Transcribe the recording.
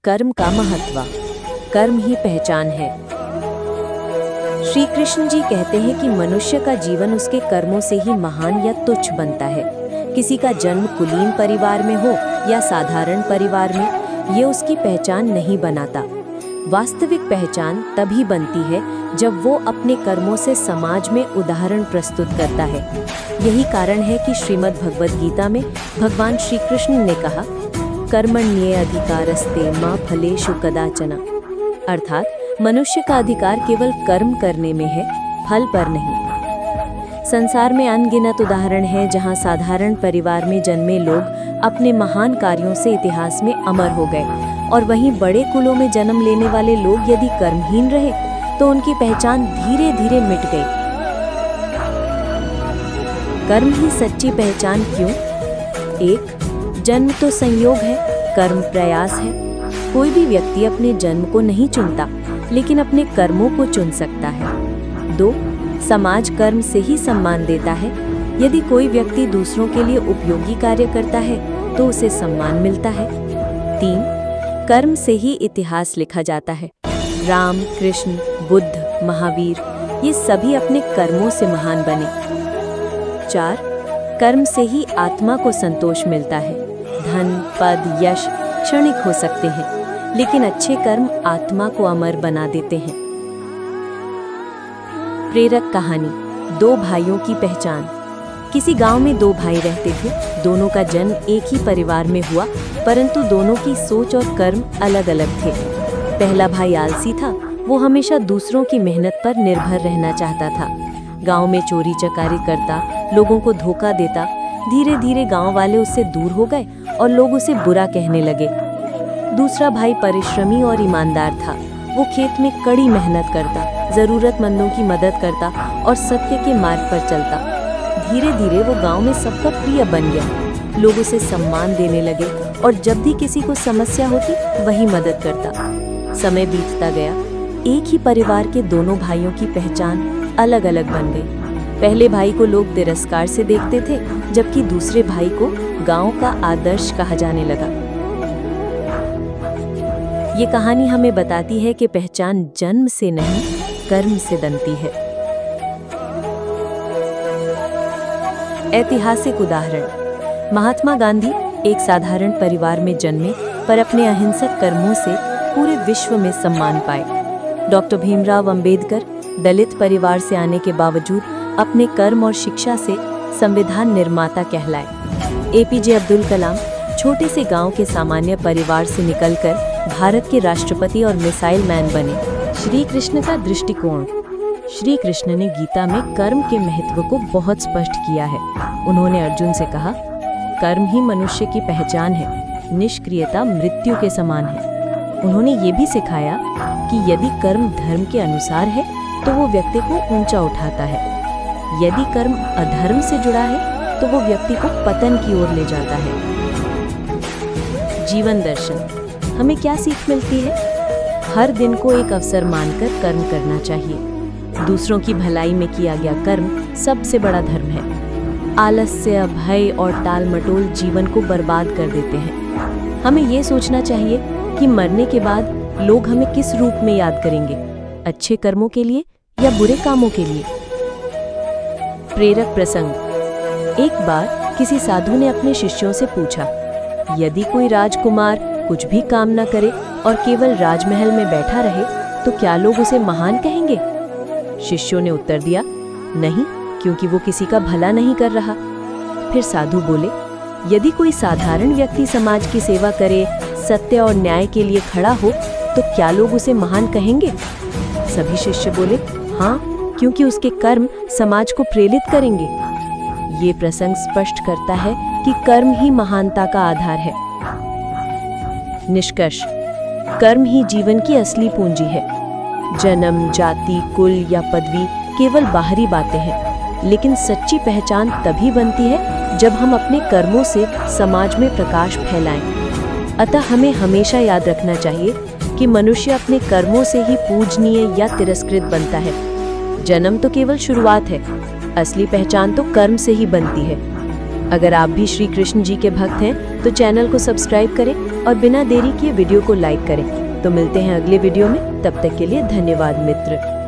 कर्म का महत्व। कर्म ही पहचान है। श्री कृष्ण जी कहते हैं कि मनुष्य का जीवन उसके कर्मों से ही महान या तुच्छ बनता है। किसी का जन्म कुलीन परिवार में हो या साधारण परिवार में, ये उसकी पहचान नहीं बनाता। वास्तविक पहचान तभी बनती है जब वो अपने कर्मों से समाज में उदाहरण प्रस्तुत करता है। यही कारण है कि श्रीमद् भगवद गीता में भगवान श्री कृष्ण ने कहा, कर्मण्येऽधिकारस्ते मा फलेषु कदाचन। अर्थात मनुष्य का अधिकार केवल कर्म करने में है, फल पर नहीं। संसार में अनगिनत उदाहरण हैं जहां साधारण परिवार में जन्मे लोग अपने महान कार्यों से इतिहास में अमर हो गए, और वहीं बड़े कुलों में जन्म लेने वाले लोग यदि कर्महीन रहे तो उनकी पहचान धीरे धीरे मिट गई। कर्म ही सच्ची पहचान क्यों? 1. जन्म तो संयोग है, कर्म प्रयास है। कोई भी व्यक्ति अपने जन्म को नहीं चुनता, लेकिन अपने कर्मों को चुन सकता है। 2. समाज कर्म से ही सम्मान देता है। यदि कोई व्यक्ति दूसरों के लिए उपयोगी कार्य करता है तो उसे सम्मान मिलता है। 3. कर्म से ही इतिहास लिखा जाता है। राम, कृष्ण, बुद्ध, महावीर, ये सभी अपने कर्मों से महान बने। 4. कर्म से ही आत्मा को संतोष मिलता है। धन, पद, यश क्षणिक हो सकते हैं, लेकिन अच्छे कर्म आत्मा को अमर बना देते हैं। प्रेरक कहानी, 2 भाइयों की पहचान। किसी गांव में 2 भाई रहते थे। दोनों का जन्म एक ही परिवार में हुआ, परंतु दोनों की सोच और कर्म अलग अलग थे। पहला भाई आलसी था। वो हमेशा दूसरों की मेहनत पर निर्भर रहना चाहता था। गांव में चोरी चकारी करता, लोगों को धोखा देता। धीरे धीरे गांव वाले उससे दूर हो गए और लोग उसे बुरा कहने लगे। दूसरा भाई परिश्रमी और ईमानदार था। वो खेत में कड़ी मेहनत करता, जरूरतमंदों की मदद करता और सत्य के मार्ग पर चलता। धीरे धीरे वो गांव में सबका प्रिय बन गया। लोग उसे सम्मान देने लगे और जब भी किसी को समस्या होती वही मदद करता। समय बीतता गया। एक ही परिवार के दोनों भाइयों की पहचान अलग अलग बन गई। पहले भाई को लोग तिरस्कार से देखते थे, जबकि दूसरे भाई को गांव का आदर्श कहा जाने लगा। ये कहानी हमें बताती है कि पहचान जन्म से नहीं, कर्म से बनती है। ऐतिहासिक उदाहरण, महात्मा गांधी एक साधारण परिवार में जन्मे, पर अपने अहिंसक कर्मों से पूरे विश्व में सम्मान पाए। डॉक्टर भीमराव अंबेडकर दलित परिवार से आने के बावजूद अपने कर्म और शिक्षा से संविधान निर्माता कहलाए। एपीजे अब्दुल कलाम छोटे से गांव के सामान्य परिवार से निकलकर भारत के राष्ट्रपति और मिसाइल मैन बने। श्री कृष्ण का दृष्टिकोण, श्री कृष्ण ने गीता में कर्म के महत्व को बहुत स्पष्ट किया है। उन्होंने अर्जुन से कहा, कर्म ही मनुष्य की पहचान है, निष्क्रियता मृत्यु के समान है। उन्होंने ये भी सिखाया कि यदि कर्म धर्म के अनुसार है तो वो व्यक्ति को ऊंचा उठाता है, यदि कर्म अधर्म से जुड़ा है तो वो व्यक्ति को पतन की ओर ले जाता है। जीवन दर्शन, हमें क्या सीख मिलती है? हर दिन को एक अवसर मानकर कर्म करना चाहिए। दूसरों की भलाई में किया गया कर्म सबसे बड़ा धर्म है। आलस्य, भय और टाल मटोल जीवन को बर्बाद कर देते हैं। हमें ये सोचना चाहिए कि मरने के बाद लोग हमें किस रूप में याद करेंगे, अच्छे कर्मों के लिए या बुरे कामों के लिए। प्रेरक प्रसंग, एक बार किसी साधु ने अपने शिष्यों से पूछा, यदि कोई राजकुमार कुछ भी काम न करे और केवल राजमहल में बैठा रहे तो क्या लोग उसे महान कहेंगे? शिष्यों ने उत्तर दिया, नहीं, क्योंकि वो किसी का भला नहीं कर रहा। फिर साधु बोले, यदि कोई साधारण व्यक्ति समाज की सेवा करे, सत्य और न्याय के लिए खड़ा हो, तो क्या लोग उसे महान कहेंगे? सभी शिष्य बोले, हाँ, क्योंकि उसके कर्म समाज को प्रेरित करेंगे। ये प्रसंग स्पष्ट करता है कि कर्म ही महानता का आधार है। निष्कर्ष, कर्म ही जीवन की असली पूंजी है। जन्म, जाति, कुल या पदवी केवल बाहरी बातें हैं, लेकिन सच्ची पहचान तभी बनती है जब हम अपने कर्मों से समाज में प्रकाश फैलाएं। अतः हमें हमेशा याद रखना चाहिए कि मनुष्य अपने कर्मों से ही पूजनीय या तिरस्कृत बनता है। जन्म तो केवल शुरुआत है, असली पहचान तो कर्म से ही बनती है। अगर आप भी श्री कृष्ण जी के भक्त हैं तो चैनल को सब्सक्राइब करें और बिना देरी किए वीडियो को लाइक करें। तो मिलते हैं अगले वीडियो में, तब तक के लिए धन्यवाद मित्र।